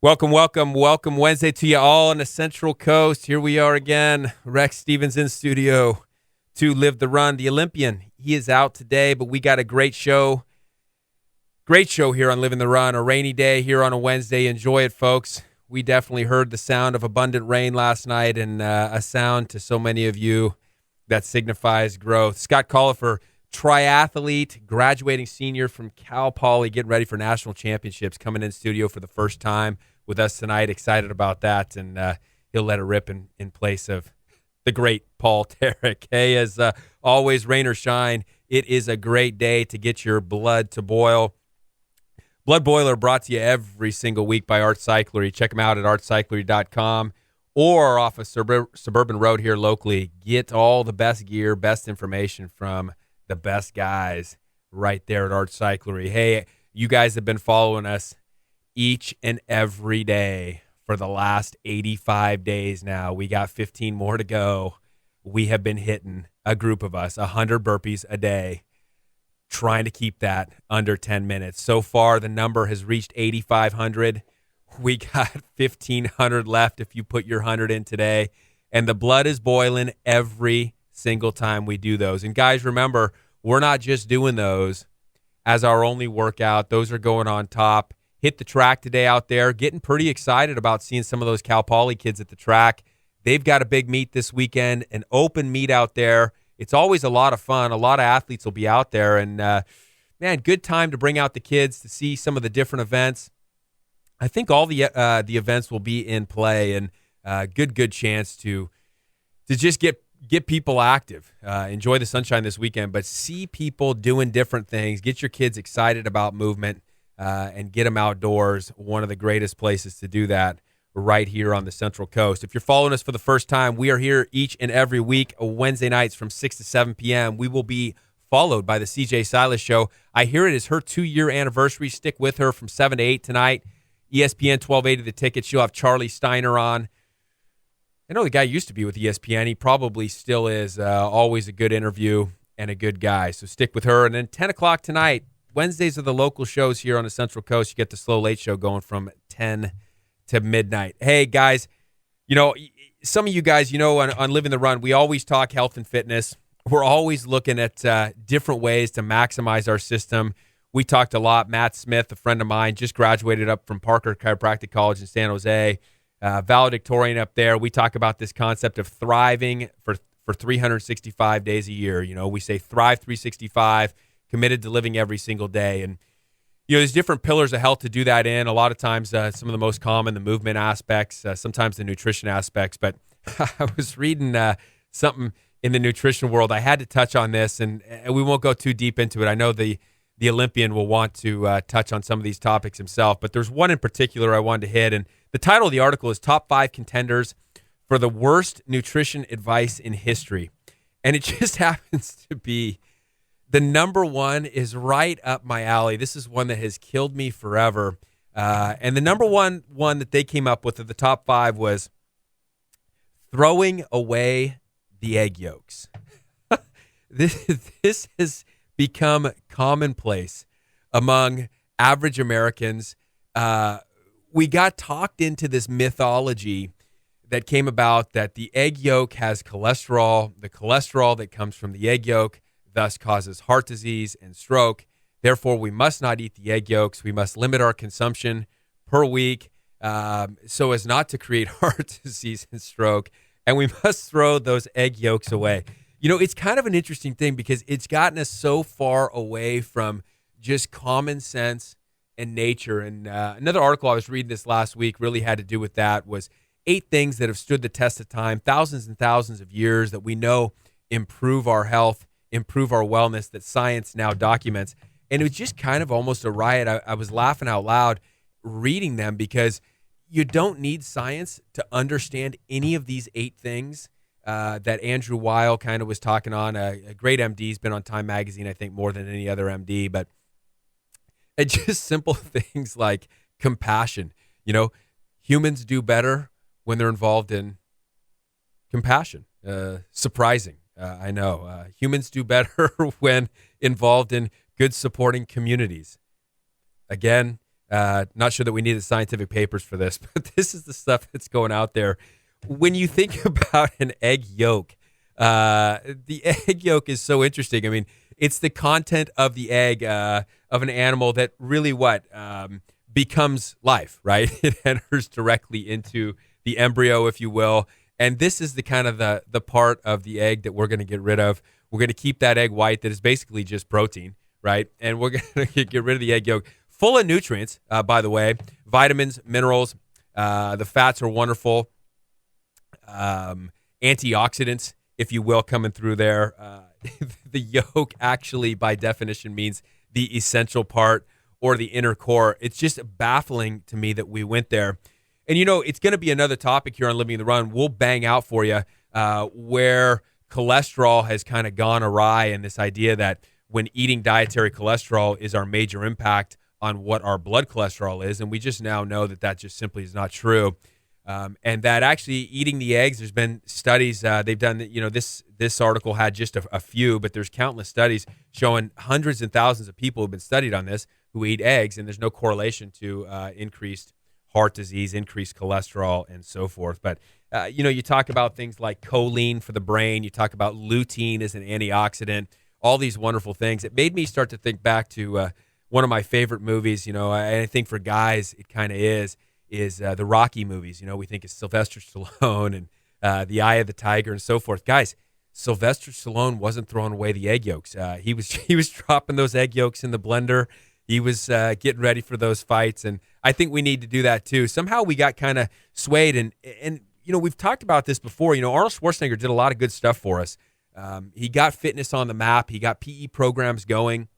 Welcome Wednesday to you all on the Central Coast. Here we are again. Rex Stevens in studio to Live the Run. The Olympian, he is out today, but we got a great show. Great show here on Living the Run. A rainy day here on a Wednesday. Enjoy it, folks. We definitely heard the sound of abundant rain last night, and a sound to so many of you that signifies growth. Scott Collifer, triathlete, graduating senior from Cal Poly, getting ready for national championships, coming in studio for the first time with us tonight. Excited about that, and he'll let it rip in place of the great Paul Tarek. Hey, as always, rain or shine, it is a great day to get your blood to boil. Blood Boiler brought to you every single week by Art Cyclery. Check them out at artcyclery.com or off of Suburban Road here locally. Get all the best gear, best information from the best guys right there at Art Cyclery. Hey, you guys have been following us each and every day for the last 85 days now. We got 15 more to go. We have been hitting, a group of us, 100 burpees a day, trying to keep that under 10 minutes. So far, the number has reached 8,500. We got 1,500 left if you put your 100 in today. And the blood is boiling every single time we do those. And guys, remember, we're not just doing those as our only workout. Those are going on top. Hit the track today out there. Getting pretty excited about seeing some of those Cal Poly kids at the track. They've got a big meet this weekend, an open meet out there. It's always a lot of fun. A lot of athletes will be out there. And, man, good time to bring out the kids to see some of the different events. I think all the events will be in play, and good chance to just get people active. Enjoy the sunshine this weekend, but see people doing different things. Get your kids excited about movement and get them outdoors. One of the greatest places to do that right here on the Central Coast. If you're following us for the first time, we are here each and every week, Wednesday nights from 6 to 7 p.m. We will be followed by the CJ Silas Show. I hear it is her 2-year anniversary. Stick with her from 7 to 8 tonight. ESPN 1280 The Ticket. She'll have Charlie Steiner on. I know the guy used to be with ESPN. He probably still is. Always a good interview and a good guy. So stick with her. And then 10 o'clock tonight, Wednesdays are the local shows here on the Central Coast. You get the Slow Late Show going from 10 to midnight. Hey, guys, some of you guys, on Living the Run, we always talk health and fitness. We're always looking at different ways to maximize our system. We talked a lot. Matt Smith, a friend of mine, just graduated up from Parker Chiropractic College in San Jose, valedictorian up there. We talk about this concept of thriving for 365 days a year. We say thrive 365, committed to living every single day. And there's different pillars of health to do that in. A lot of times, some of the most common, the movement aspects, sometimes the nutrition aspects. But I was reading something in the nutrition world. I had to touch on this, and we won't go too deep into it. I know the Olympian will want to touch on some of these topics himself, but there's one in particular I wanted to hit. And the title of the article is Top 5 Contenders for the Worst Nutrition Advice in History. And it just happens to be the number one is right up my alley. This is one that has killed me forever. And the number one that they came up with at the top 5 was throwing away the egg yolks. This has become commonplace among average Americans. We got talked into this mythology that came about that the egg yolk has cholesterol. The cholesterol that comes from the egg yolk thus causes heart disease and stroke. Therefore, we must not eat the egg yolks. We must limit our consumption per week so as not to create heart disease and stroke. And we must throw those egg yolks away. It's kind of an interesting thing because it's gotten us so far away from just common sense and nature. And another article I was reading this last week really had to do with that, was 8 things that have stood the test of time, thousands and thousands of years, that we know improve our health, improve our wellness, that science now documents. And it was just kind of almost a riot. I was laughing out loud reading them because you don't need science to understand any of these 8 things that Andrew Weil kind of was talking on. A great MD. He's been on Time Magazine, I think, more than any other MD. But it's just simple things like compassion. Humans do better when they're involved in compassion. Surprising. I know. Humans do better when involved in good supporting communities. Again, Not sure that we needed scientific papers for this, but this is the stuff that's going out there. When you think about an egg yolk, the egg yolk is so interesting. I mean, it's the content of the egg of an animal that really becomes life, right? It enters directly into the embryo, if you will. And this is the kind of the part of the egg that we're going to get rid of. We're going to keep that egg white that is basically just protein, right? And we're going to get rid of the egg yolk. Full of nutrients, by the way, vitamins, minerals. The fats are wonderful. Antioxidants, if you will, coming through there. The yolk actually, by definition, means the essential part or the inner core. It's just baffling to me that we went there. And, it's going to be another topic here on Living the Run. We'll bang out for you where cholesterol has kind of gone awry, and this idea that when eating dietary cholesterol is our major impact on what our blood cholesterol is. And we just now know that just simply is not true. And that actually eating the eggs, there's been studies they've done, this article had just a few, but there's countless studies showing hundreds and thousands of people have been studied on this who eat eggs, and there's no correlation to increased heart disease, increased cholesterol, and so forth. But, you talk about things like choline for the brain. You talk about lutein as an antioxidant, all these wonderful things. It made me start to think back to one of my favorite movies, I think for guys it kind of is the Rocky movies. We think of Sylvester Stallone and The Eye of the Tiger and so forth. Guys, Sylvester Stallone wasn't throwing away the egg yolks. He was dropping those egg yolks in the blender. He was getting ready for those fights, and I think we need to do that too. Somehow we got kind of swayed, and we've talked about this before. Arnold Schwarzenegger did a lot of good stuff for us. He got fitness on the map. He got PE programs going.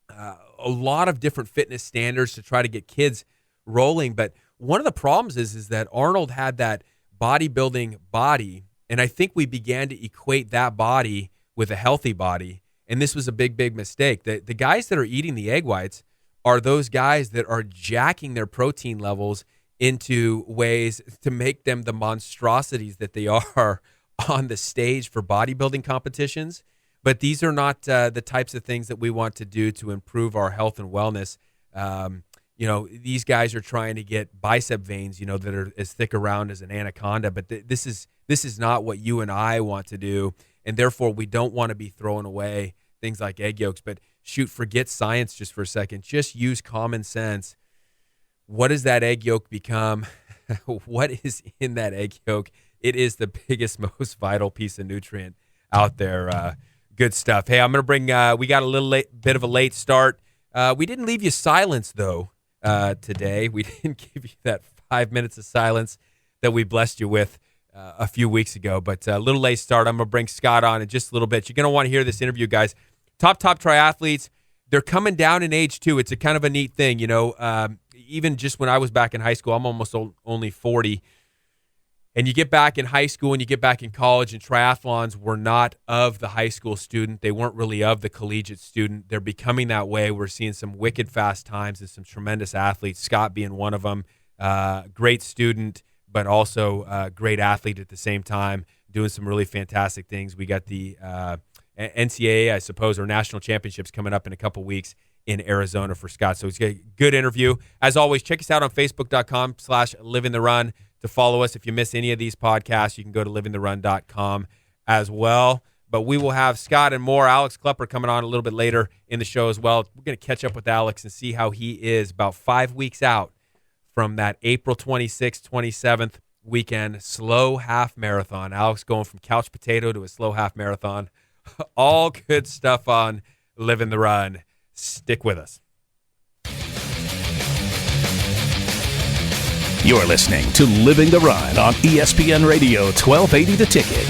A lot of different fitness standards to try to get kids rolling. But one of the problems is that Arnold had that bodybuilding body, and I think we began to equate that body with a healthy body. And this was a big, big mistake. The guys that are eating the egg whites are those guys that are jacking their protein levels into ways to make them the monstrosities that they are on the stage for bodybuilding competitions. But these are not the types of things that we want to do to improve our health and wellness. These guys are trying to get bicep veins, that are as thick around as an anaconda. But this is not what you and I want to do. And therefore, we don't want to be throwing away things like egg yolks. But shoot, forget science just for a second. Just use common sense. What does that egg yolk become? What is in that egg yolk? It is the biggest, most vital piece of nutrient out there. Good stuff. Hey, I'm going to bring, we got a bit of a late start. We didn't leave you silence, though, today. We didn't give you that 5 minutes of silence that we blessed you with a few weeks ago. But a little late start. I'm going to bring Scott on in just a little bit. You're going to want to hear this interview, guys. Top triathletes. They're coming down in age, too. It's a kind of a neat thing, even just when I was back in high school, I'm almost only 40. And you get back in high school and you get back in college, and triathlons were not of the high school student. They weren't really of the collegiate student. They're becoming that way. We're seeing some wicked fast times and some tremendous athletes, Scott being one of them. Great student, but also great athlete at the same time, doing some really fantastic things. We got the NCAA, I suppose, or national championships coming up in a couple weeks in Arizona for Scott. So it's a good interview. As always, check us out on Facebook.com/LivingTheRun. To follow us. If you miss any of these podcasts, you can go to livingtherun.com as well. But we will have Scott and more. Alex Klepper coming on a little bit later in the show as well. We're going to catch up with Alex and see how he is about 5 weeks out from that April 26th, 27th weekend slow half marathon. Alex going from couch potato to a slow half marathon. All good stuff on Living the Run. Stick with us. You're listening to Living the Run on ESPN Radio 1280 The Ticket.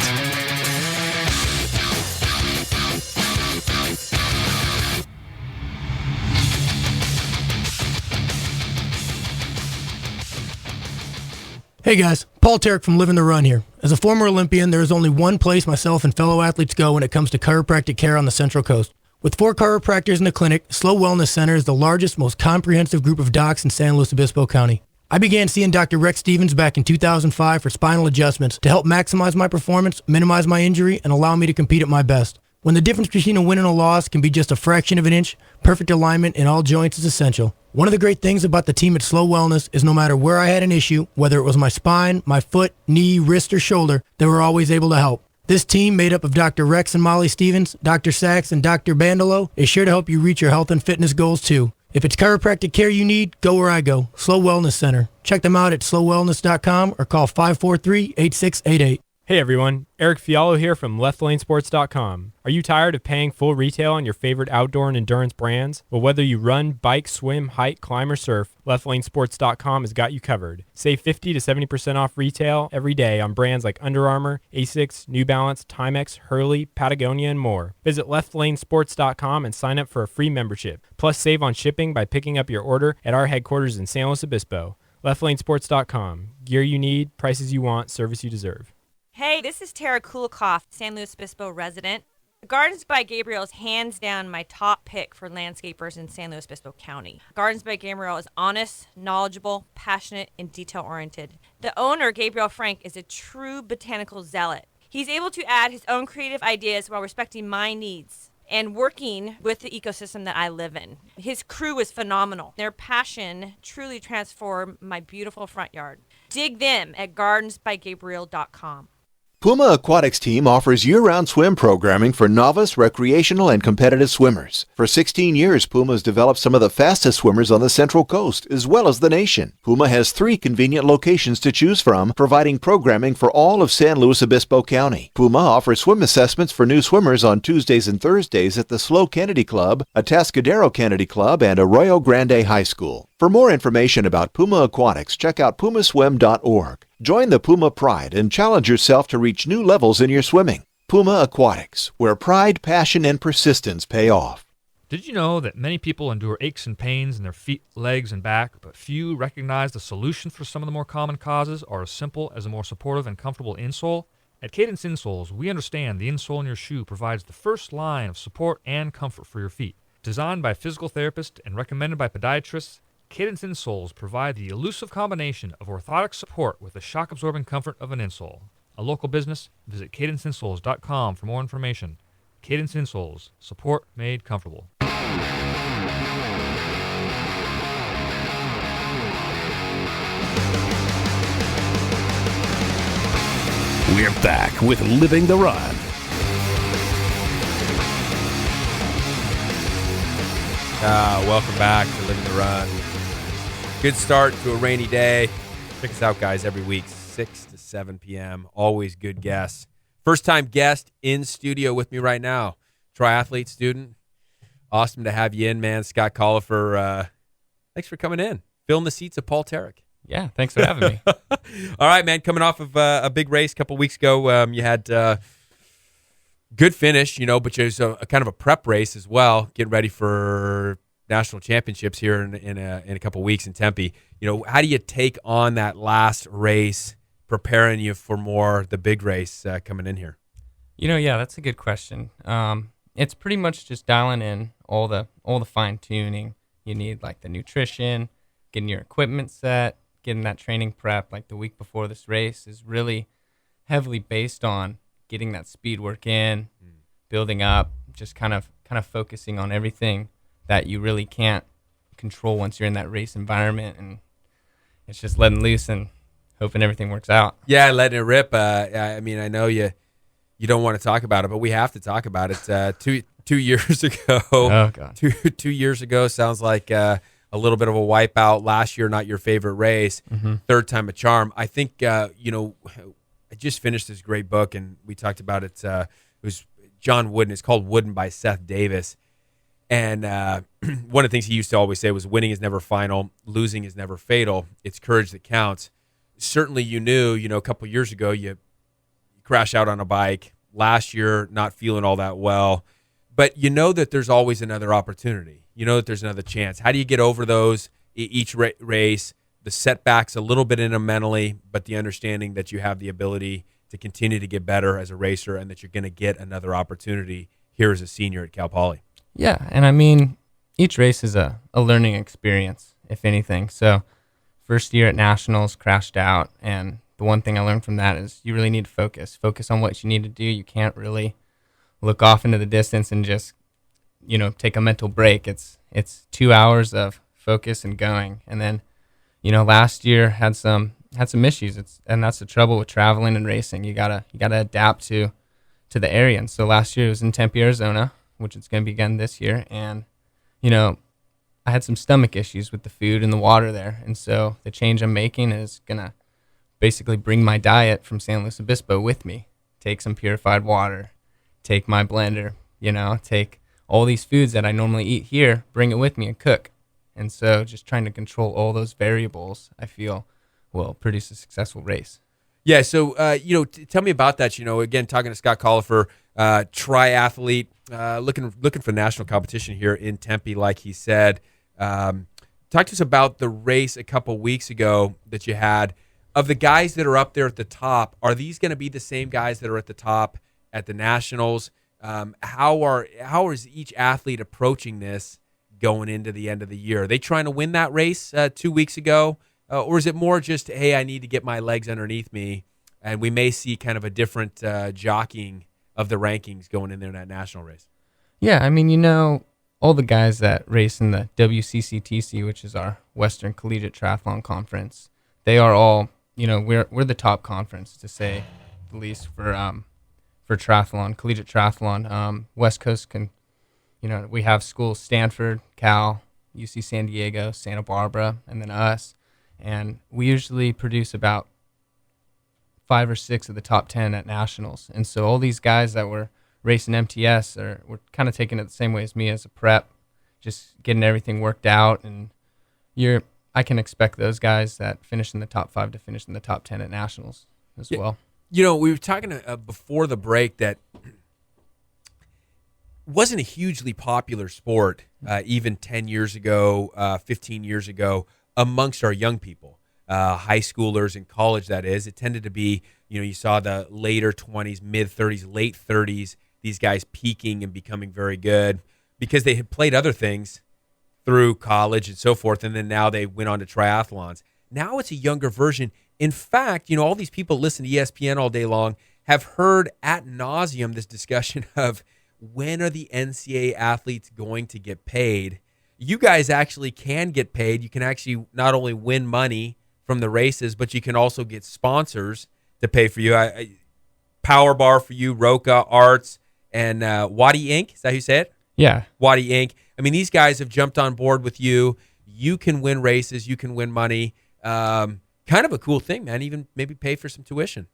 Hey guys, Paul Tarek from Living the Run here. As a former Olympian, there is only one place myself and fellow athletes go when it comes to chiropractic care on the Central Coast. With 4 chiropractors in the clinic, Slow Wellness Center is the largest, most comprehensive group of docs in San Luis Obispo County. I began seeing Dr. Rex Stevens back in 2005 for spinal adjustments to help maximize my performance, minimize my injury, and allow me to compete at my best. When the difference between a win and a loss can be just a fraction of an inch, perfect alignment in all joints is essential. One of the great things about the team at Slow Wellness is no matter where I had an issue, whether it was my spine, my foot, knee, wrist, or shoulder, they were always able to help. This team, made up of Dr. Rex and Molly Stevens, Dr. Sachs, and Dr. Bandolo, is sure to help you reach your health and fitness goals too. If it's chiropractic care you need, go where I go, Slow Wellness Center. Check them out at slowwellness.com or call 543-8688. Hey everyone, Eric Fiallo here from LeftLaneSports.com. Are you tired of paying full retail on your favorite outdoor and endurance brands? Well, whether you run, bike, swim, hike, climb, or surf, LeftLaneSports.com has got you covered. Save 50 to 70% off retail every day on brands like Under Armour, Asics, New Balance, Timex, Hurley, Patagonia, and more. Visit LeftLaneSports.com and sign up for a free membership. Plus, save on shipping by picking up your order at our headquarters in San Luis Obispo. LeftLaneSports.com. Gear you need, prices you want, service you deserve. Hey, this is Tara Kulikoff, San Luis Obispo resident. Gardens by Gabriel is hands down my top pick for landscapers in San Luis Obispo County. Gardens by Gabriel is honest, knowledgeable, passionate, and detail-oriented. The owner, Gabriel Frank, is a true botanical zealot. He's able to add his own creative ideas while respecting my needs and working with the ecosystem that I live in. His crew is phenomenal. Their passion truly transformed my beautiful front yard. Dig them at gardensbygabriel.com. Puma Aquatics team offers year-round swim programming for novice, recreational, and competitive swimmers. For 16 years, Puma has developed some of the fastest swimmers on the Central Coast, as well as the nation. Puma has 3 convenient locations to choose from, providing programming for all of San Luis Obispo County. Puma offers swim assessments for new swimmers on Tuesdays and Thursdays at the SLO Kennedy Club, Atascadero Kennedy Club, and Arroyo Grande High School. For more information about Puma Aquatics, check out pumaswim.org. Join the Puma Pride and challenge yourself to reach new levels in your swimming. Puma Aquatics, where pride, passion, and persistence pay off. Did you know that many people endure aches and pains in their feet, legs, and back, but few recognize the solution for some of the more common causes are as simple as a more supportive and comfortable insole? At Cadence Insoles, we understand the insole in your shoe provides the first line of support and comfort for your feet. Designed by physical therapists and recommended by podiatrists, Cadence Insoles provide the elusive combination of orthotic support with the shock-absorbing comfort of an insole. A local business? Visit cadenceinsoles.com for more information. Cadence Insoles, support made comfortable. We're back with Living the Run. Welcome back to Living the Run. Good start to a rainy day. Check us out, guys, every week, 6 to 7 p.m. Always good guests. First-time guest in studio with me right now, triathlete student. Awesome to have you in, man. Scott Collifer, thanks for coming in. Filling the seats of Paul Tarek. Yeah, thanks for having me. All right, man. Coming off of a big race a couple weeks ago, you had good finish, but it was a kind of a prep race as well, getting ready for national championships here in a couple weeks in Tempe. How do you take on that last race, preparing you for the big race coming in here? Yeah, that's a good question. It's pretty much just dialing in all the fine tuning you need, like the nutrition, getting your equipment set, getting that training prep like the week before this race is really heavily based on getting that speed work in, building up, just kind of focusing on everything that you really can't control once you're in that race environment, and it's just letting loose and hoping everything works out. Yeah, letting it rip. I know you don't want to talk about it, but we have to talk about it. 2 years ago. Oh God. 2 years ago sounds like a little bit of a wipeout. Last year, not your favorite race. Mm-hmm. Third time a charm. I think I just finished this great book, and we talked about it. It was John Wooden. It's called Wooden by Seth Davis. And one of the things he used to always say was winning is never final, losing is never fatal. It's courage that counts. Certainly you knew, a couple years ago you crash out on a bike. Last year, not feeling all that well. But you know that there's always another opportunity. You know that there's another chance. How do you get over those each race, the setbacks a little bit in them mentally, but the understanding that you have the ability to continue to get better as a racer and that you're going to get another opportunity here as a senior at Cal Poly? Yeah, and each race is a learning experience, if anything. So first year at Nationals, crashed out, and the one thing I learned from that is you really need to focus on what you need to do. You can't really look off into the distance and just, take a mental break. It's 2 hours of focus and going. And then, last year had some issues. And that's the trouble with traveling and racing. You gotta adapt to the area. And so last year it was in Tempe, Arizona, which it's going to be again this year. And, I had some stomach issues with the food and the water there. And so the change I'm making is going to basically bring my diet from San Luis Obispo with me. Take some purified water, take my blender, take all these foods that I normally eat here, bring it with me and cook. And so just trying to control all those variables, I feel, will produce a successful race. Yeah, so, tell me about that. Again, talking to Scott Collifer, triathlete, looking for national competition here in Tempe, like he said. Talk to us about the race a couple weeks ago that you had. Of the guys that are up there at the top, are these going to be the same guys that are at the top at the Nationals? How is each athlete approaching this going into the end of the year? Are they trying to win that race 2 weeks ago? Or is it more just, hey, I need to get my legs underneath me, and we may see kind of a different jockeying of the rankings going in there in that national race? Yeah, I mean, all the guys that race in the WCCTC, which is our Western Collegiate Triathlon Conference, they are all, we're the top conference, to say the least, for triathlon, collegiate triathlon. West Coast can, we have schools Stanford, Cal, UC San Diego, Santa Barbara, and then us. And we usually produce about 5 or 6 of the top 10 at nationals. And so all these guys that were racing MTS we're kind of taking it the same way as me as a prep, just getting everything worked out. And I can expect those guys that finish in the top 5 to finish in the top 10 at nationals as well. We were talking before the break that wasn't a hugely popular sport even 10 years ago, 15 years ago, amongst our young people, high schoolers in college, that is. It tended to be, you saw the later 20s, mid-30s, late 30s, these guys peaking and becoming very good because they had played other things through college and so forth, and then now they went on to triathlons. Now it's a younger version. In fact, all these people listen to ESPN all day long have heard ad nauseum this discussion of when are the NCAA athletes going to get paid. You guys actually can get paid. You can actually not only win money from the races, but you can also get sponsors to pay for you. Power Bar for you, Roca, Arts, and Wadi Inc. Is that how you say it? Yeah. Wadi Inc. I mean, these guys have jumped on board with you. You can win races. You can win money. Kind of a cool thing, man. Even maybe pay for some tuition.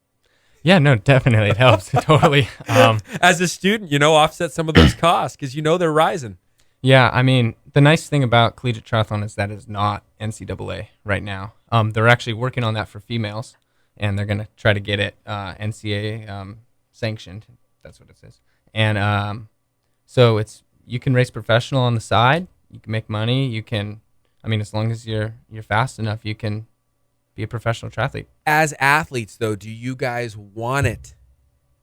Yeah, no, definitely. It helps. Totally. As a student, offset some of those costs because they're rising. Yeah, I mean, the nice thing about collegiate triathlon is that it's not NCAA right now. They're actually working on that for females, and they're going to try to get it NCAA sanctioned. That's what it says. And so you can race professional on the side. You can make money. You can, as long as you're fast enough, you can be a professional triathlete. As athletes, though, do you guys want it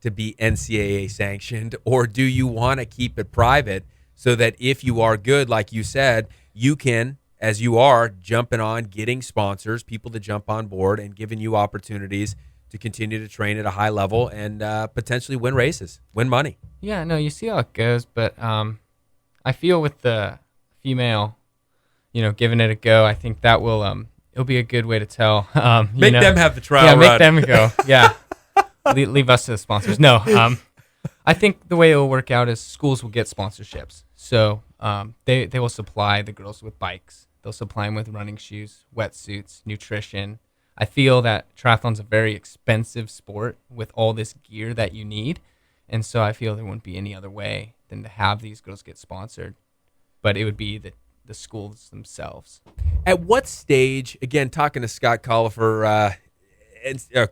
to be NCAA sanctioned, or do you want to keep it private so that if you are good, like you said, you can, as you are, jumping on, getting sponsors, people to jump on board and giving you opportunities to continue to train at a high level and potentially win races, win money? Yeah, no, you see how it goes, but I feel with the female, giving it a go, I think that will it'll be a good way to tell. Make them have the trial run. Yeah, make them go. Yeah, leave us to the sponsors. No, I think the way it will work out is schools will get sponsorships. So they will supply the girls with bikes. They'll supply them with running shoes, wetsuits, nutrition. I feel that triathlon's a very expensive sport with all this gear that you need. And so I feel there wouldn't be any other way than to have these girls get sponsored. But it would be the schools themselves. At what stage, again, talking to Scott Collifer,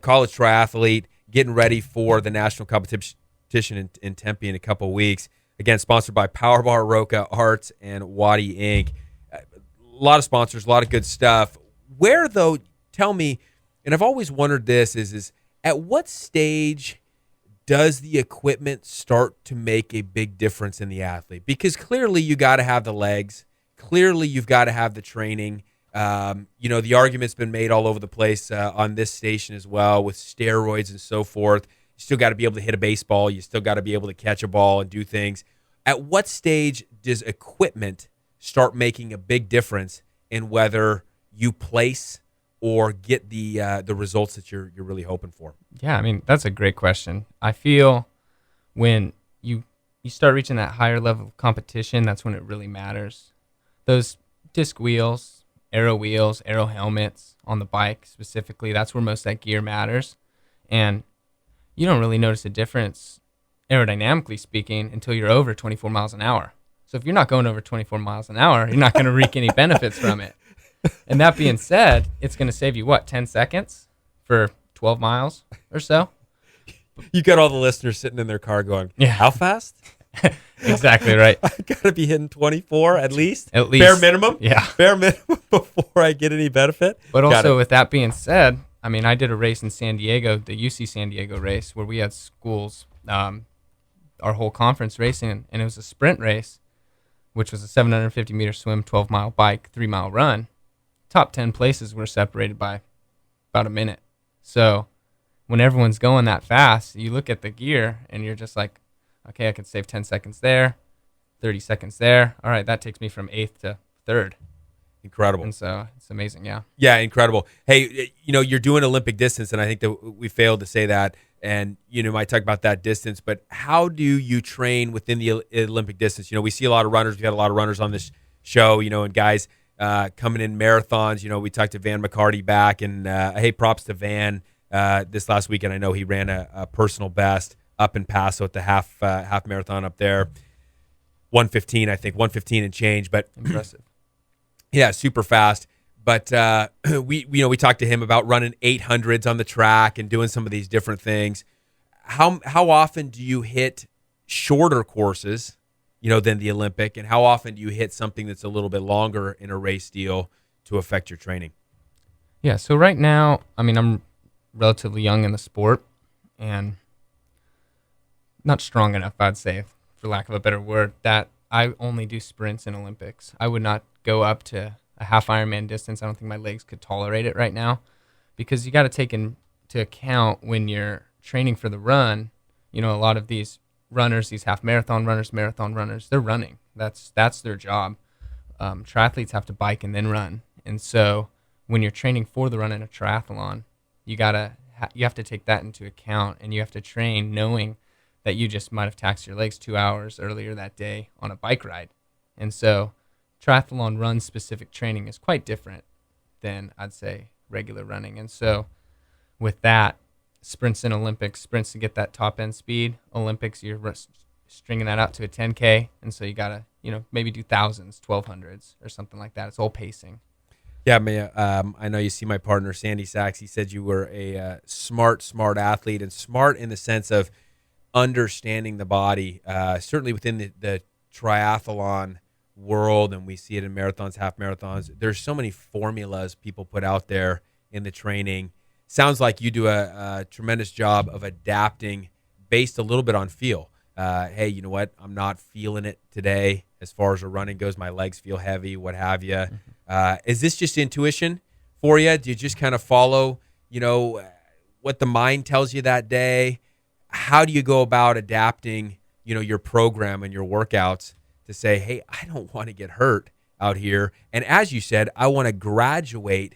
college triathlete, getting ready for the national competition in Tempe in a couple of weeks, again, sponsored by Power Bar, Roca, Arts, and Wadi Inc. A lot of sponsors, a lot of good stuff. Where, though, tell me, and I've always wondered this, is at what stage does the equipment start to make a big difference in the athlete? Because clearly you got to have the legs. Clearly you've got to have the training. The argument's been made all over the place on this station as well with steroids and so forth. You still got to be able to hit a baseball. You still got to be able to catch a ball and do things. At what stage does equipment start making a big difference in whether you place or get the results that you're really hoping for? Yeah, I mean, that's a great question. I feel when you start reaching that higher level of competition, that's when it really matters. Those disc wheels, aero helmets on the bike specifically, that's where most of that gear matters. And you don't really notice a difference aerodynamically speaking until you're over 24 miles an hour. So if you're not going over 24 miles an hour, you're not going to reap any benefits from it. And that being said, it's going to save you, 10 seconds for 12 miles or so? You got all the listeners sitting in their car going, Yeah. How fast? Exactly right. I got to be hitting 24 at least. At least. Bare minimum? Yeah. Bare minimum before I get any benefit. But Got also it. with that being said, I mean, I did a race in San Diego, the UC San Diego race, where we had schools, our whole conference racing, and it was a sprint race, which was a 750-meter swim, 12-mile bike, 3-mile run. Top 10 places were separated by about a minute. So when everyone's going that fast, you look at the gear, and you're just like, okay, I could save 10 seconds there, 30 seconds there. All right, that takes me from 8th to 3rd. Incredible. And so it's amazing, yeah. Yeah, incredible. Hey, you're doing Olympic distance, and I think that we failed to say that. And, might talk about that distance, but how do you train within the Olympic distance? We see a lot of runners. We've got a lot of runners on this show, and guys coming in marathons. We talked to Van McCarty back, and hey, props to Van. This last weekend, I know he ran a personal best up in Paso at the half marathon up there. 1:15, I think, 1:15 and change, but Impressive. Yeah, super fast. But we talked to him about running 800s on the track and doing some of these different things. How often do you hit shorter courses, than the Olympic, and how often do you hit something that's a little bit longer in a race deal to affect your training? Yeah, so right now, I mean, I'm relatively young in the sport and not strong enough, I'd say, for lack of a better word, that I only do sprints in Olympics. I would not go up to a half Ironman distance. I don't think my legs could tolerate it right now, because you got to take into account when you're training for the run, a lot of these runners, these half marathon runners, they're running. That's their job. Triathletes have to bike and then run. And so when you're training for the run in a triathlon, you have to take that into account, and you have to train knowing that you just might have taxed your legs 2 hours earlier that day on a bike ride. And so triathlon run specific training is quite different than, I'd say, regular running. And so with that, sprints in Olympics, sprints to get that top end speed. Olympics, you're stringing that out to a 10K. And so you got to, maybe do thousands, 1200s or something like that. It's all pacing. Yeah, I know you see my partner, Sandy Sachs. He said you were a smart athlete, and smart in the sense of understanding the body, certainly within the triathlon world, and we see it in marathons, half marathons. There's so many formulas people put out there in the training. Sounds like you do a tremendous job of adapting based a little bit on feel. Hey, you know what? I'm not feeling it today as far as the running goes. My legs feel heavy, what have you. Is this just intuition for you? Do you just kind of follow, what the mind tells you that day? How do you go about adapting, your program and your workouts to say, hey, I don't want to get hurt out here. And as you said, I want to graduate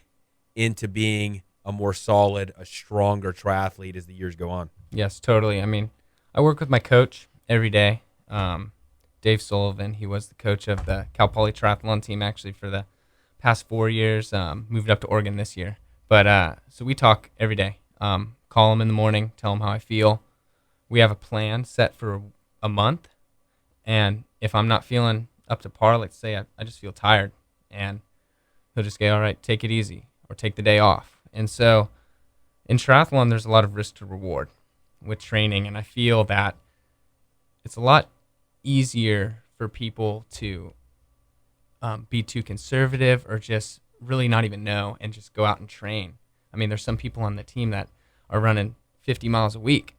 into being a more solid, a stronger triathlete as the years go on. Yes, totally. I mean, I work with my coach every day, Dave Sullivan. He was the coach of the Cal Poly Triathlon team actually for the past 4 years, moved up to Oregon this year. But so we talk every day, call him in the morning, tell him how I feel. We have a plan set for a month. And if I'm not feeling up to par, let's say I just feel tired, and he'll just go, all right, take it easy, or take the day off. And so in triathlon, there's a lot of risk to reward with training. And I feel that it's a lot easier for people to be too conservative or just really not even know and just go out and train. I mean, there's some people on the team that are running 50 miles a week.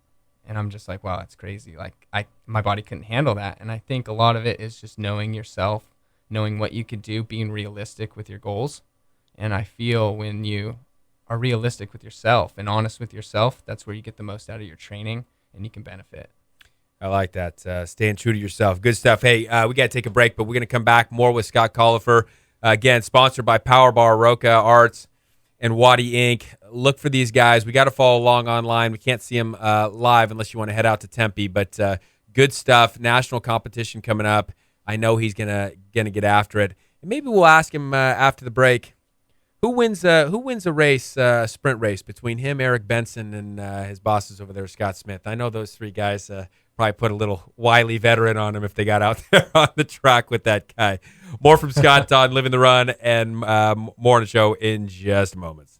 And I'm just like, wow, that's crazy. Like my body couldn't handle that. And I think a lot of it is just knowing yourself, knowing what you could do, being realistic with your goals. And I feel when you are realistic with yourself and honest with yourself, that's where you get the most out of your training and you can benefit. I like that. Staying true to yourself. Good stuff. Hey, we got to take a break, but we're going to come back more with Scott Collifer. Again, sponsored by Power Bar, Roca Arts, and Wadi Inc. Look for these guys. We got to follow along online. We can't see them live unless you want to head out to Tempe, but good stuff. National competition coming up. I know he's gonna get after it. And maybe we'll ask him after the break, who wins a race, sprint race between him, Eric Benson, and his bosses over there, Scott Smith. I know those three guys probably put a little wily veteran on him if they got out there on the track with that guy. More from Scott on Living the Run, and more on the show in just moments.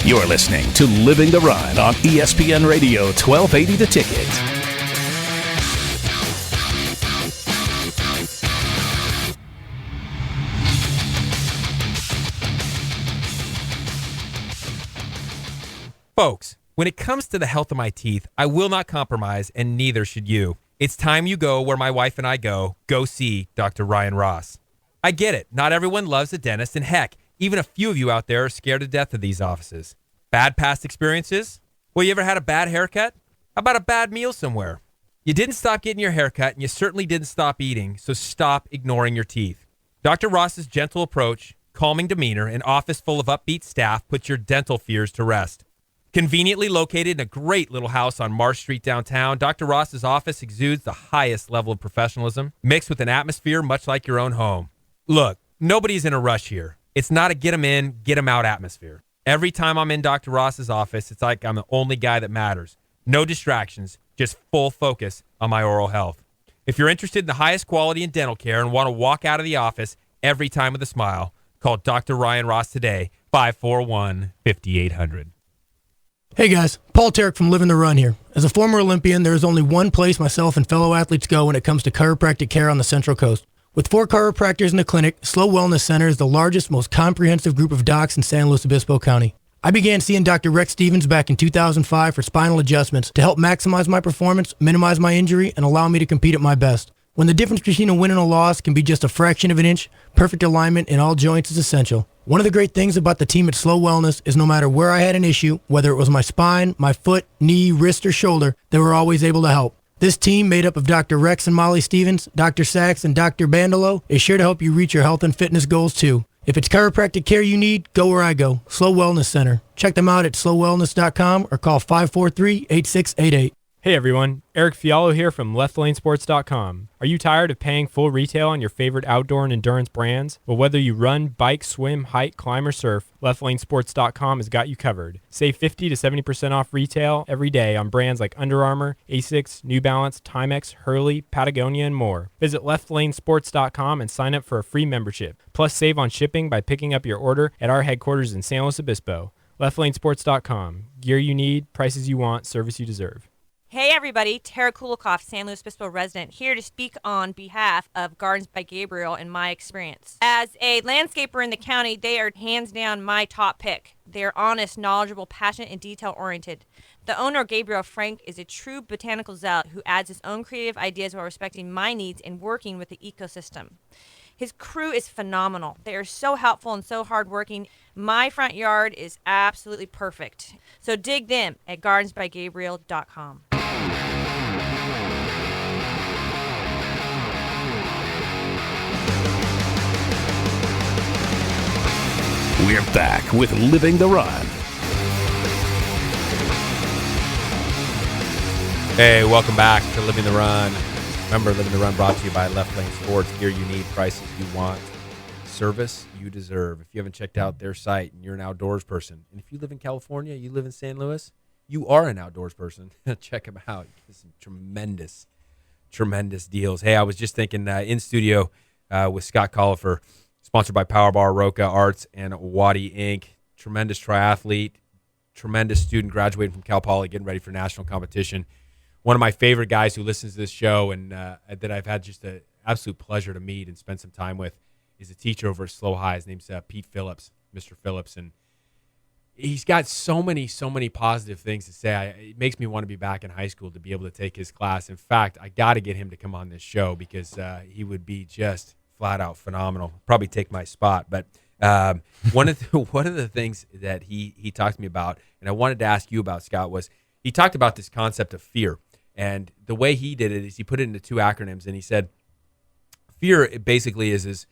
You're listening to Living the Run on ESPN Radio 1280 The Ticket. Folks, when it comes to the health of my teeth, I will not compromise, and neither should you. It's time you go where my wife and I go. Go see Dr. Ryan Ross. I get it. Not everyone loves a dentist, and heck, even a few of you out there are scared to death of these offices. Bad past experiences? Well, you ever had a bad haircut? How about a bad meal somewhere? You didn't stop getting your haircut, and you certainly didn't stop eating, so stop ignoring your teeth. Dr. Ross's gentle approach, calming demeanor, and office full of upbeat staff put your dental fears to rest. Conveniently located in a great little house on Marsh Street downtown, Dr. Ross's office exudes the highest level of professionalism, mixed with an atmosphere much like your own home. Look, nobody's in a rush here. It's not a get 'em in, get 'em out atmosphere. Every time I'm in Dr. Ross's office, it's like I'm the only guy that matters. No distractions, just full focus on my oral health. If you're interested in the highest quality in dental care and want to walk out of the office every time with a smile, call Dr. Ryan Ross today, 541-5800. Hey guys, Paul Tarek from Living the Run here. As a former Olympian, there is only one place myself and fellow athletes go when it comes to chiropractic care on the Central Coast. With 4 chiropractors in the clinic, Slow Wellness Center is the largest, most comprehensive group of docs in San Luis Obispo County. I began seeing Dr. Rex Stevens back in 2005 for spinal adjustments to help maximize my performance, minimize my injury, and allow me to compete at my best. When the difference between a win and a loss can be just a fraction of an inch, perfect alignment in all joints is essential. One of the great things about the team at Slow Wellness is no matter where I had an issue, whether it was my spine, my foot, knee, wrist, or shoulder, they were always able to help. This team, made up of Dr. Rex and Molly Stevens, Dr. Sachs, and Dr. Bandolo, is sure to help you reach your health and fitness goals too. If it's chiropractic care you need, go where I go, Slow Wellness Center. Check them out at slowwellness.com or call 543-8688. Hey everyone, Eric Fiallo here from LeftLaneSports.com. Are you tired of paying full retail on your favorite outdoor and endurance brands? Well, whether you run, bike, swim, hike, climb, or surf, LeftLaneSports.com has got you covered. Save 50 to 70% off retail every day on brands like Under Armour, Asics, New Balance, Timex, Hurley, Patagonia, and more. Visit LeftLaneSports.com and sign up for a free membership. Plus, save on shipping by picking up your order at our headquarters in San Luis Obispo. LeftLaneSports.com. Gear you need, prices you want, service you deserve. Hey everybody, Tara Kulikoff, San Luis Obispo resident, here to speak on behalf of Gardens by Gabriel and my experience. As a landscaper in the county, they are hands down my top pick. They are honest, knowledgeable, passionate, and detail-oriented. The owner, Gabriel Frank, is a true botanical zealot who adds his own creative ideas while respecting my needs and working with the ecosystem. His crew is phenomenal. They are so helpful and so hardworking. My front yard is absolutely perfect. So dig them at gardensbygabriel.com. We're back with Living the Run. Hey, welcome back to Living the Run. Remember, Living the Run brought to you by Left Lane Sports. Gear you need, prices you want, service you deserve. If you haven't checked out their site and you're an outdoors person, and if you live in California, you live in San Luis, you are an outdoors person. Check them out. There's some tremendous deals. Hey, I was just thinking in studio with Scott Collifer, sponsored by Power Bar, Roca Arts, and Wadi Inc. Tremendous triathlete, tremendous student graduating from Cal Poly, getting ready for national competition. One of my favorite guys who listens to this show and that I've had just an absolute pleasure to meet and spend some time with is a teacher over at Slow High. His name's Pete Phillips, Mr. Phillips, and he's got so many positive things to say. It makes me want to be back in high school to be able to take his class. In fact, I got to get him to come on this show because he would be just flat out phenomenal. Probably take my spot. But one of the things that he talked to me about, and I wanted to ask you about, Scott, was he talked about this concept of fear. And the way he did it is he put it into two acronyms, and he said fear basically is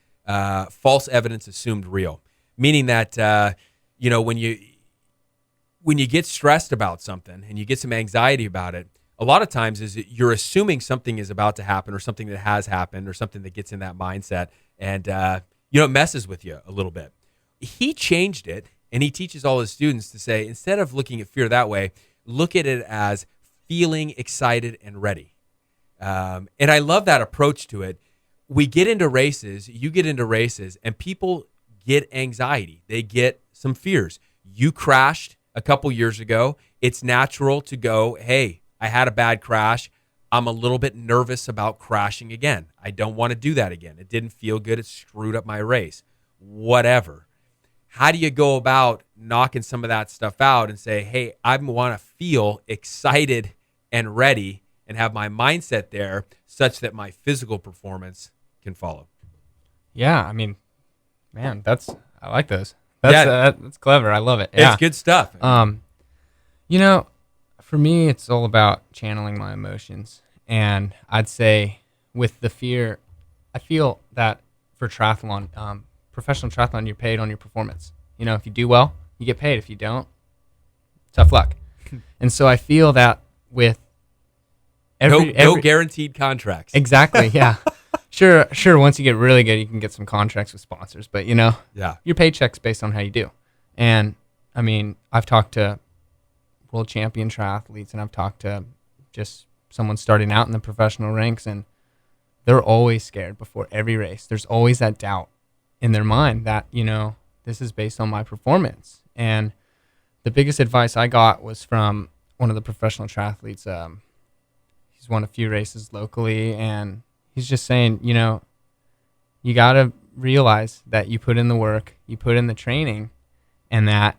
false evidence assumed real, meaning that when you get stressed about something and you get some anxiety about it, a lot of times is you're assuming something is about to happen or something that has happened or something that gets in that mindset, and it messes with you a little bit. He changed it, and he teaches all his students to say, instead of looking at fear that way, look at it as feeling excited and ready. And I love that approach to it. We get into races, you get into races, and people get anxiety. They get some fears. You crashed a couple years ago. It's natural to go, hey, I had a bad crash. I'm a little bit nervous about crashing again. I don't want to do that again. It didn't feel good. It screwed up my race. Whatever. How do you go about knocking some of that stuff out and say, hey, I want to feel excited and ready and have my mindset there such that my physical performance can follow? Yeah, I mean, man, I like those. That's clever. I love it. Yeah. It's good stuff. For me, it's all about channeling my emotions. And I'd say with the fear, I feel that for triathlon, professional triathlon, you're paid on your performance. If you do well, you get paid. If you don't, tough luck. And so I feel that with no guaranteed contracts. Exactly, yeah. Sure. Once you get really good, you can get some contracts with sponsors. But, your paycheck's based on how you do. And, I mean, I've talked to world champion triathletes, and I've talked to just someone starting out in the professional ranks, and they're always scared before every race. There's always that doubt in their mind that, this is based on my performance. And the biggest advice I got was from one of the professional triathletes. He's won a few races locally, and he's just saying, you got to realize that you put in the work, you put in the training, and that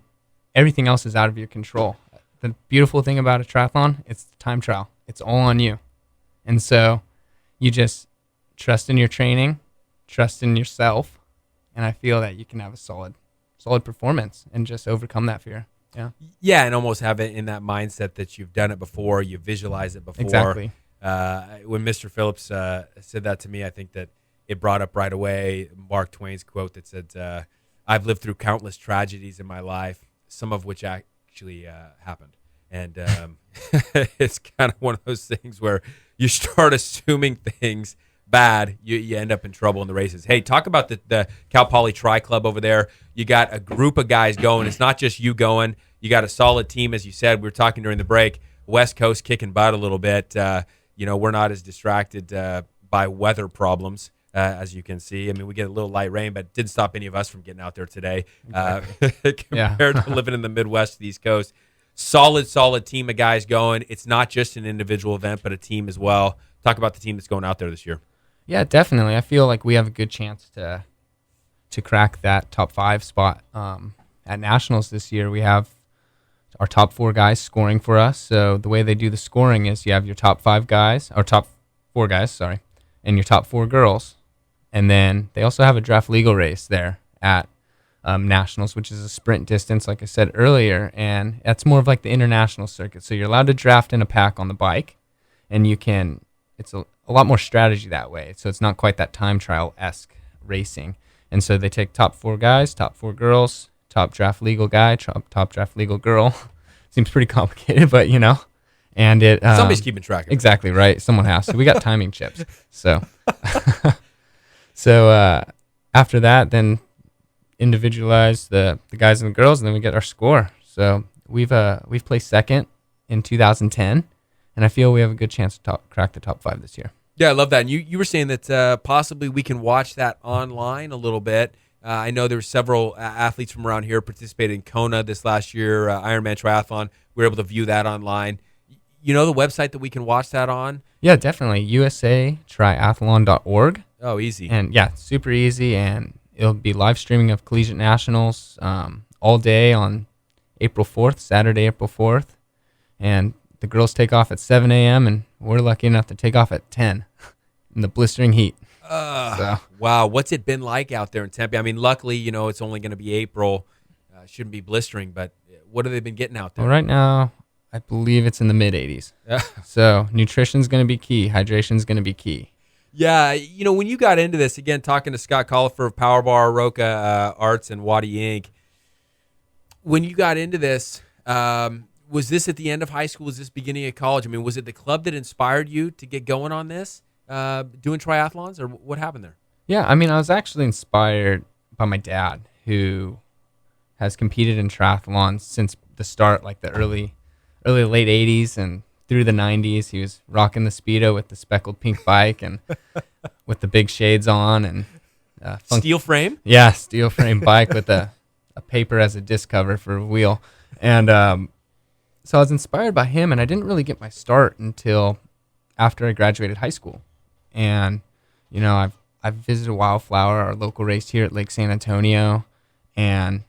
everything else is out of your control. The beautiful thing about a triathlon, it's the time trial. It's all on you. And so you just trust in your training, trust in yourself, and I feel that you can have a solid performance and just overcome that fear. Yeah. Yeah, and almost have it in that mindset that you've done it before, you visualize it before. Exactly. When Mr. Phillips said that to me, I think that it brought up right away Mark Twain's quote that said, I've lived through countless tragedies in my life, some of which actually happened. And it's kind of one of those things where you start assuming things bad, you end up in trouble in the races. Hey, talk about the Cal Poly Tri Club over there. You got a group of guys going. It's not just you going. You got a solid team, as you said. We were talking during the break. West Coast kicking butt a little bit. We're not as distracted by weather problems, as you can see. I mean, we get a little light rain, but it didn't stop any of us from getting out there today compared to living in the Midwest, the East Coast. Solid team of guys going. It's not just an individual event, but a team as well. Talk about the team that's going out there this year. Yeah, definitely. I feel like we have a good chance to crack that top 5 spot at Nationals this year. We have our top 4 guys scoring for us. So the way they do the scoring is you have your top 5 guys, or top 4 guys, sorry, and your top 4 girls. And then they also have a draft legal race there at Nationals, which is a sprint distance, like I said earlier. And that's more of like the international circuit. So you're allowed to draft in a pack on the bike, and it's a lot more strategy that way. So it's not quite that time trial-esque racing. And so they take top 4 guys, top 4 girls, top draft legal guy, top draft legal girl. Seems pretty complicated, but and it somebody's keeping track of it. Exactly, right. Someone has to. We got timing chips. So after that, then individualize the guys and the girls, and then we get our score. So we've placed second in 2010, and I feel we have a good chance to crack the top 5 this year. Yeah, I love that. And you were saying that possibly we can watch that online a little bit. I know there were several athletes from around here participated in Kona this last year, Ironman Triathlon. We were able to view that online. You know the website that we can watch that on? Yeah, definitely. usatriathlon.org. Oh, easy. And yeah, super easy. And it'll be live streaming of Collegiate Nationals all day on April 4th, Saturday, April 4th. And the girls take off at 7 a.m. and we're lucky enough to take off at 10 in the blistering heat. Wow. What's it been like out there in Tempe? I mean, luckily, it's only going to be April. Shouldn't be blistering, but what have they been getting out there? Well, right now, I believe it's in the mid 80s. So nutrition's going to be key. Hydration's going to be key. Yeah, when you got into this, again, talking to Scott Collifer of Power Bar, Roca Arts, and Wadi Inc., when you got into this, was this at the end of high school? Was this beginning of college? I mean, was it the club that inspired you to get going on this, doing triathlons, or what happened there? Yeah, I mean, I was actually inspired by my dad, who has competed in triathlons since the start, like the early late 80s and through the 90s. He was rocking the Speedo with the speckled pink bike and with the big shades on and steel frame? Yeah, steel frame bike with a paper as a disc cover for a wheel. And so I was inspired by him, and I didn't really get my start until after I graduated high school. And, I've visited Wildflower, our local race here at Lake San Antonio, and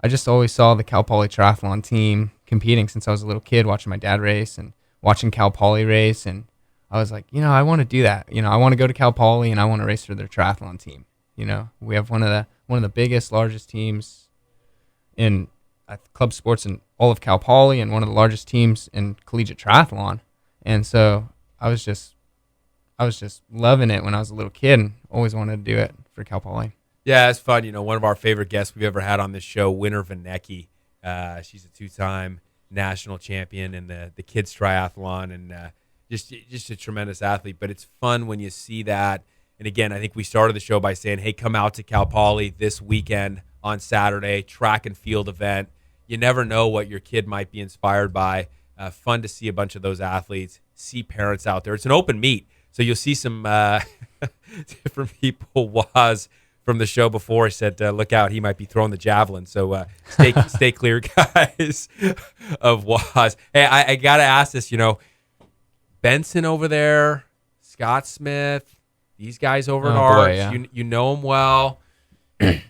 I just always saw the Cal Poly Triathlon team competing since I was a little kid, watching my dad race and watching Cal Poly race. And I was like, I want to do that. I want to go to Cal Poly and I want to race for their triathlon team. We have one of the biggest, largest teams in club sports in all of Cal Poly and one of the largest teams in collegiate triathlon. And so I was just loving it when I was a little kid and always wanted to do it for Cal Poly. Yeah, it's fun. One of our favorite guests we've ever had on this show, Winter Vanecki. She's a 2-time national champion in the kids triathlon and just a tremendous athlete. But it's fun when you see that. And again, I think we started the show by saying, hey, come out to Cal Poly this weekend on Saturday, track and field event. You never know what your kid might be inspired by. Fun to see a bunch of those athletes, see parents out there. It's an open meet. So you'll see some different people. Waz from the show before said, look out, he might be throwing the javelin. So stay clear, guys, of Waz. Hey, I got to ask this, Benson over there, Scott Smith, these guys over at Arts, yeah. you know them well.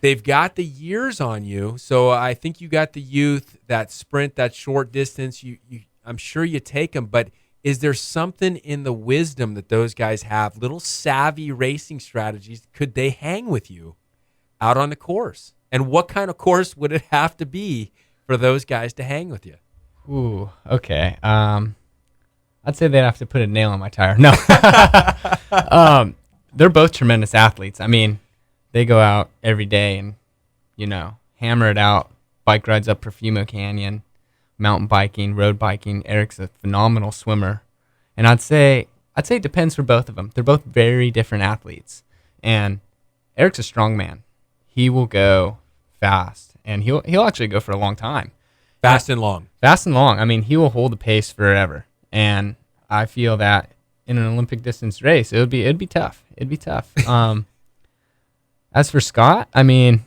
They've got the years on you. So I think you got the youth, that sprint, that short distance. I'm sure you take them, but is there something in the wisdom that those guys have, little savvy racing strategies? Could they hang with you out on the course? And what kind of course would it have to be for those guys to hang with you? Ooh, okay. I'd say they'd have to put a nail in my tire. No. They're both tremendous athletes. I mean, they go out every day and, hammer it out. Bike rides up Perfumo Canyon, mountain biking, road biking. Eric's a phenomenal swimmer. And I'd say it depends for both of them. They're both very different athletes. And Eric's a strong man. He will go fast, and he'll actually go for a long time. Fast and long. Fast and long. I mean, he will hold the pace forever. And I feel that in an Olympic distance race, it'd be tough. It'd be tough. As for Scott, I mean,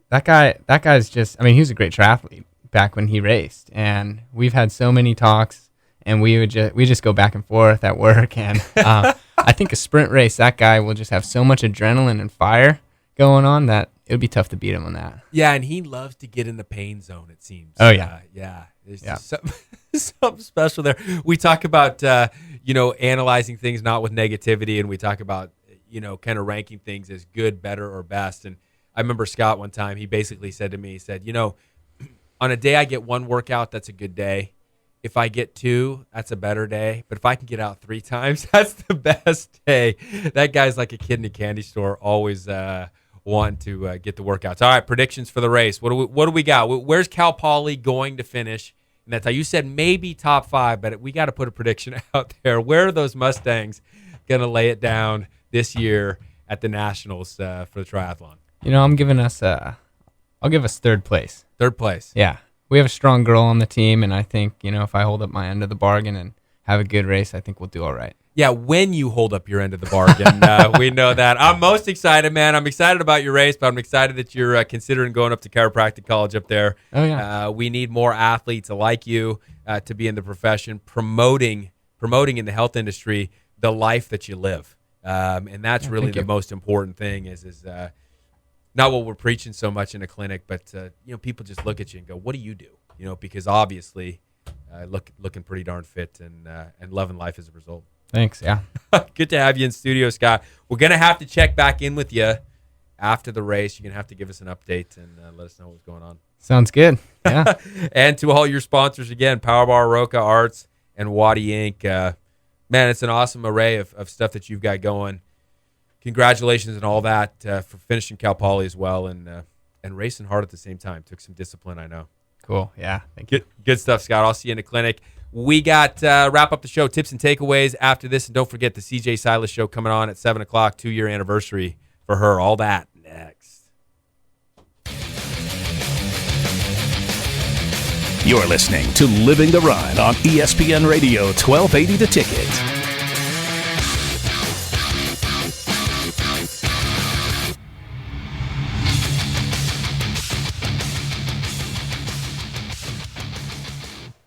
that guy's just, I mean, he was a great triathlete back when he raced, and we've had so many talks, and we just go back and forth at work, and I think a sprint race, that guy will just have so much adrenaline and fire going on that it would be tough to beat him on that. Yeah, and he loves to get in the pain zone, it seems. Oh, yeah. Yeah. There's just something special there. We talk about, analyzing things not with negativity, and we talk about, kind of ranking things as good, better, or best. And I remember Scott one time, he basically said to me, he said, on a day I get one workout, that's a good day. If I get two, that's a better day. But if I can get out 3 times, that's the best day. That guy's like a kid in a candy store, always wanting to get the workouts. All right, predictions for the race. What do we got? Where's Cal Poly going to finish? And that's how you said maybe top 5, but we got to put a prediction out there. Where are those Mustangs going to lay it down this year at the Nationals for the triathlon? I'm giving us I'll give us 3rd place. 3rd place. Yeah. We have a strong girl on the team, and I think, if I hold up my end of the bargain and have a good race, I think we'll do all right. Yeah, when you hold up your end of the bargain, we know that. I'm most excited, man. I'm excited about your race, but I'm excited that you're considering going up to chiropractic college up there. Oh, yeah. We need more athletes like you to be in the profession, promoting in the health industry the life that you live. And that's really the most important thing is not what we're preaching so much in a clinic, but people just look at you and go, "What do you do?" Because obviously, looking pretty darn fit and loving life as a result. Thanks. Yeah. Good to have you in studio, Scott. We're going to have to check back in with you after the race. You're going to have to give us an update and let us know what's going on. Sounds good. Yeah. And to all your sponsors, again, Powerbar, Roca Arts, and Waddy Inc. Man, it's an awesome array of stuff that you've got going. Congratulations and all that for finishing Cal Poly as well and racing hard at the same time. Took some discipline, I know. Cool. Yeah. Thank you. Good stuff, Scott. I'll see you in the clinic. We got wrap up the show, tips and takeaways after this. And don't forget the CJ Silas show coming on at 7 o'clock, 2-year anniversary for her. All that next. You're listening to Living the Run on ESPN Radio 1280 The Ticket.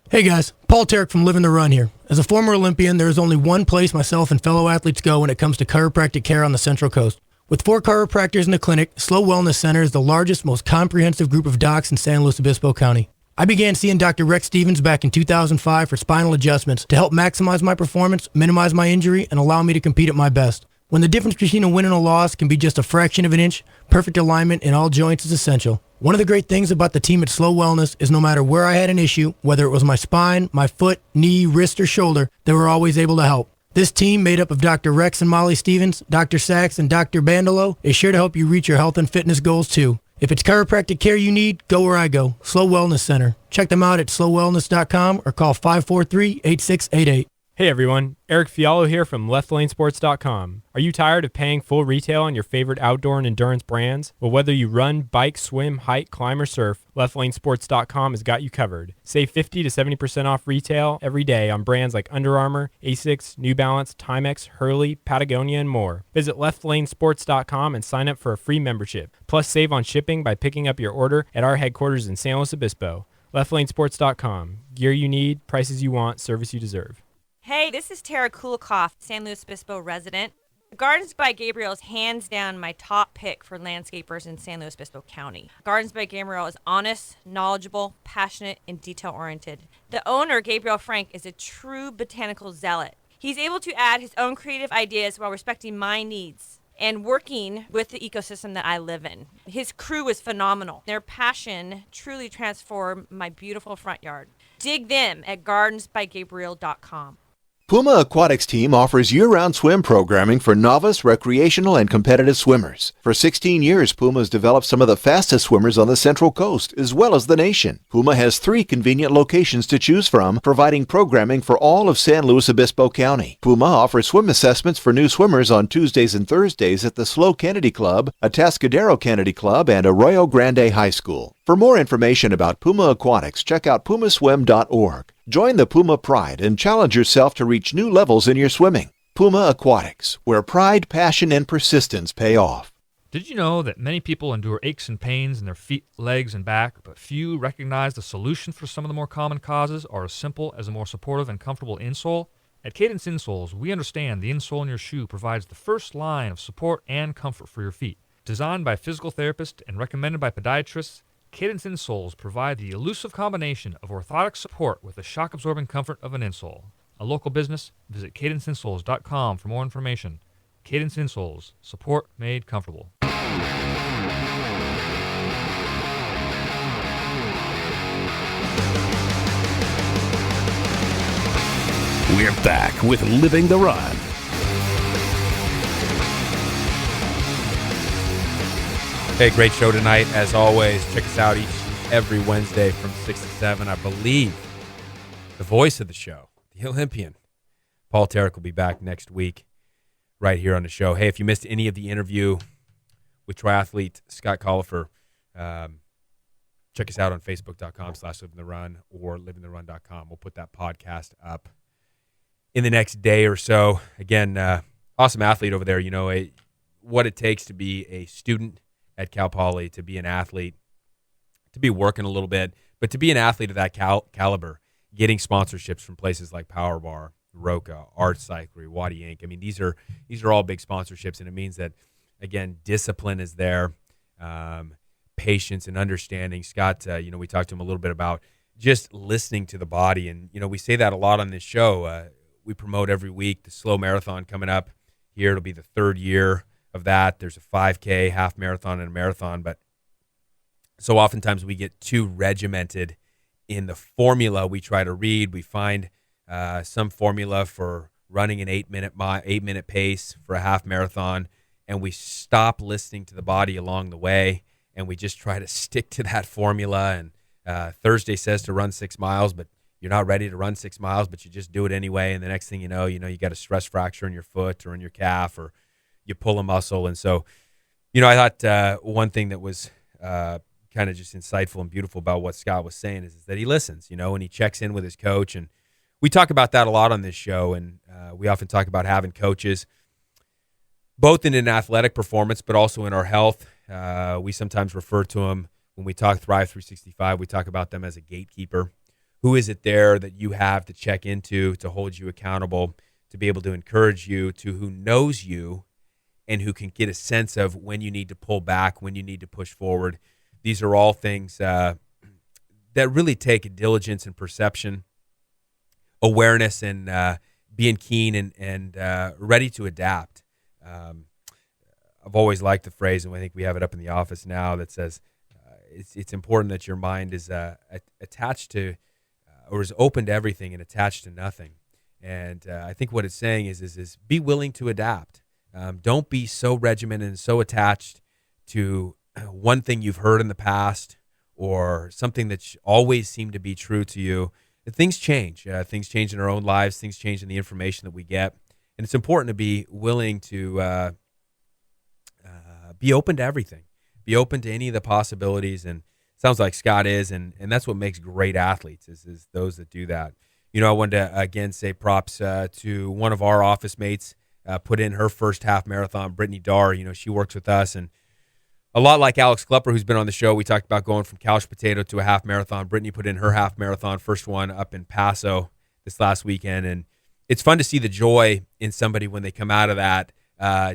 Hey guys, Paul Tarek from Living the Run here. As a former Olympian, there is only one place myself and fellow athletes go when it comes to chiropractic care on the Central Coast. With 4 chiropractors in the clinic, Slow Wellness Center is the largest, most comprehensive group of docs in San Luis Obispo County. I began seeing Dr. Rex Stevens back in 2005 for spinal adjustments to help maximize my performance, minimize my injury, and allow me to compete at my best. When the difference between a win and a loss can be just a fraction of an inch, perfect alignment in all joints is essential. One of the great things about the team at Slow Wellness is no matter where I had an issue, whether it was my spine, my foot, knee, wrist, or shoulder, they were always able to help. This team, made up of Dr. Rex and Molly Stevens, Dr. Sachs, and Dr. Bandolo, is sure to help you reach your health and fitness goals too. If it's chiropractic care you need, go where I go, Slow Wellness Center. Check them out at slowwellness.com or call 543-8688. Hey everyone, Eric Fiallo here from LeftLaneSports.com. Are you tired of paying full retail on your favorite outdoor and endurance brands? Well, whether you run, bike, swim, hike, climb, or surf, LeftLaneSports.com has got you covered. Save 50 to 70% off retail every day on brands like Under Armour, Asics, New Balance, Timex, Hurley, Patagonia, and more. Visit LeftLaneSports.com and sign up for a free membership. Plus, save on shipping by picking up your order at our headquarters in San Luis Obispo. LeftLaneSports.com. Gear you need, prices you want, service you deserve. Hey, this is Tara Kulikoff, San Luis Obispo resident. Gardens by Gabriel is hands down my top pick for landscapers in San Luis Obispo County. Gardens by Gabriel is honest, knowledgeable, passionate, and detail-oriented. The owner, Gabriel Frank, is a true botanical zealot. He's able to add his own creative ideas while respecting my needs and working with the ecosystem that I live in. His crew is phenomenal. Their passion truly transformed my beautiful front yard. Dig them at gardensbygabriel.com. Puma Aquatics team offers year-round swim programming for novice, recreational, and competitive swimmers. For 16 years, Puma has developed some of the fastest swimmers on the Central Coast, as well as the nation. Puma has 3 convenient locations to choose from, providing programming for all of San Luis Obispo County. Puma offers swim assessments for new swimmers on Tuesdays and Thursdays at the SLO Kennedy Club, Atascadero Kennedy Club, and Arroyo Grande High School. For more information about Puma Aquatics, check out pumaswim.org. Join the Puma Pride and challenge yourself to reach new levels in your swimming. Puma Aquatics, where pride, passion, and persistence pay off. Did you know that many people endure aches and pains in their feet, legs, and back, but few recognize the solution for some of the more common causes are as simple as a more supportive and comfortable insole? At Cadence Insoles, we understand the insole in your shoe provides the first line of support and comfort for your feet. Designed by physical therapists and recommended by podiatrists, Cadence Insoles provide the elusive combination of orthotic support with the shock-absorbing comfort of an insole. A local business? Visit cadenceinsoles.com for more information. Cadence Insoles, support made comfortable. We're back with Living the Run. Hey, great show tonight, as always. Check us out every Wednesday from 6 to 7. I believe the voice of the show, the Olympian, Paul Tarek, will be back next week right here on the show. Hey, if you missed any of the interview with triathlete Scott Collifer, check us out on Facebook.com/LivingTheRun or LivingTheRun.com. We'll put that podcast up in the next day or so. Again, awesome athlete over there. You know, what it takes to be a student at Cal Poly, to be an athlete, to be working a little bit, but to be an athlete of that caliber, getting sponsorships from places like Powerbar, Roca, Art Cyclery, Waddy Inc. I mean, these are all big sponsorships, and it means that, again, discipline is there, patience and understanding. Scott, we talked to him a little bit about just listening to the body, and we say that a lot on this show. we promote every week. The slow marathon coming up here. It'll be the third year of that. There's a 5K, half marathon, and a marathon. But so oftentimes we get too regimented in the formula we try to read. We find some formula for running an 8-minute pace for a half marathon, and we stop listening to the body along the way, and we just try to stick to that formula. And Thursday says to run 6 miles, but you're not ready to run 6 miles, but you just do it anyway. And the next thing you know, you got a stress fracture in your foot or in your calf, or you pull a muscle. And so, I thought one thing that was kind of just insightful and beautiful about what Scott was saying is that he listens, and he checks in with his coach. And we talk about that a lot on this show. And we often talk about having coaches, both in an athletic performance, but also in our health. We sometimes refer to them when we talk Thrive 365. We talk about them as a gatekeeper. Who is it there that you have to check into, to hold you accountable, to be able to encourage you, to who knows you and who can get a sense of when you need to pull back, when you need to push forward. These are all things that really take a diligence and perception, awareness, and being keen and ready to adapt. I've always liked the phrase, and I think we have it up in the office now, that says it's important that your mind is attached to, or is open to everything and attached to nothing. And I think what it's saying is be willing to adapt. Don't be so regimented and so attached to one thing you've heard in the past or something that always seemed to be true to you. Things change. Things change in our own lives. Things change in the information that we get. And it's important to be willing to be open to everything. Be open to any of the possibilities. And sounds like Scott is, and that's what makes great athletes is those that do that. I wanted to, again, say props to one of our office mates, put in her first half marathon, Brittany Darr. She works with us, and a lot like Alex Klepper, who's been on the show, we talked about going from couch potato to a half marathon. Brittany put in her half marathon, first one up in Paso this last weekend, and it's fun to see the joy in somebody when they come out of that,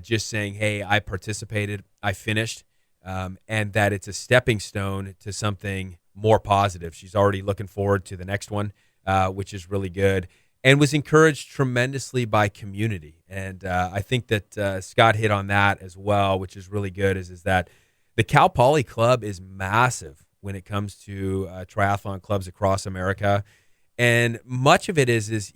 just saying, hey, I participated, I finished. And that it's a stepping stone to something more positive. She's already looking forward to the next one, which is really good, and was encouraged tremendously by community. And I think that Scott hit on that as well, which is really good, is that the Cal Poly Club is massive when it comes to triathlon clubs across America. And much of it is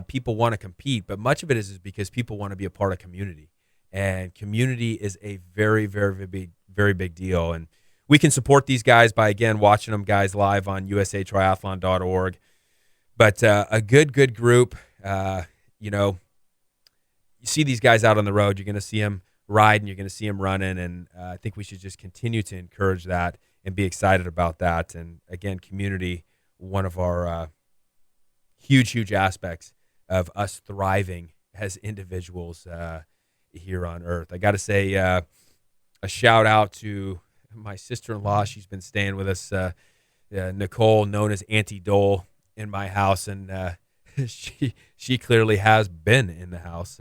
people want to compete, but much of it is because people want to be a part of community. And community is a very, very big deal. And we can support these guys by, again, watching them guys live on usatriathlon.org. But a good group, you see these guys out on the road, you're going to see them riding, you're going to see them running. And I think we should just continue to encourage that and be excited about that. And again, community, one of our huge aspects of us thriving as individuals here on earth. I got to say a shout out to my sister-in-law. She's been staying with us, Nicole, known as Auntie Dole, in my house, and she clearly has been in the house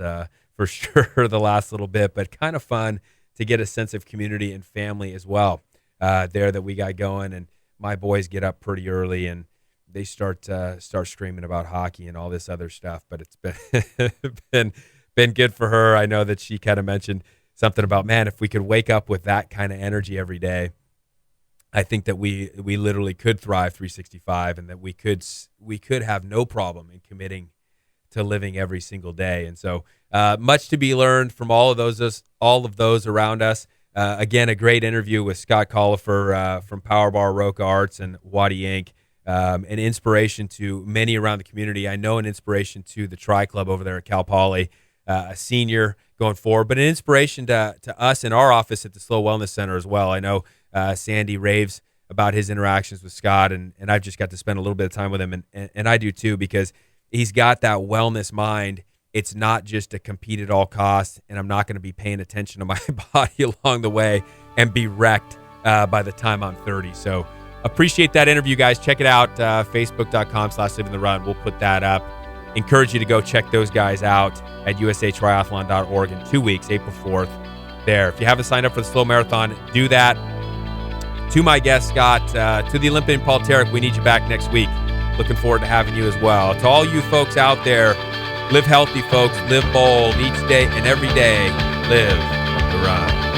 for sure the last little bit, but kind of fun to get a sense of community and family as well there that we got going. And my boys get up pretty early and they start screaming about hockey and all this other stuff, but it's been good for her. I know that she kind of mentioned something about, man, if we could wake up with that kind of energy every day, I think that we literally could thrive 365, and that we could have no problem in committing to living every single day. And so much to be learned from all of those around us. Again, a great interview with Scott Collifer from Power Bar, Roca Arts, and Wadi Inc. An inspiration to many around the community. I know an inspiration to the Tri Club over there at Cal Poly, a senior going forward, but an inspiration to us in our office at the Slow Wellness Center as well. I know Sandy raves about his interactions with Scott, and I've just got to spend a little bit of time with him, and I do too, because he's got that wellness mind. It's not just to compete at all costs, and I'm not going to be paying attention to my body along the way and be wrecked by the time I'm 30. So appreciate that interview, guys. Check it out, facebook.com/livingtherun. We'll put that up. Encourage you to go check those guys out at usatriathlon.org in 2 weeks, April 4th. There. If you haven't signed up for the Slow Marathon, do that. To my guest, Scott, to the Olympian Paul Tarek, we need you back next week. Looking forward to having you as well. To all you folks out there Live healthy, folks. Live bold each day and every day. Live the run.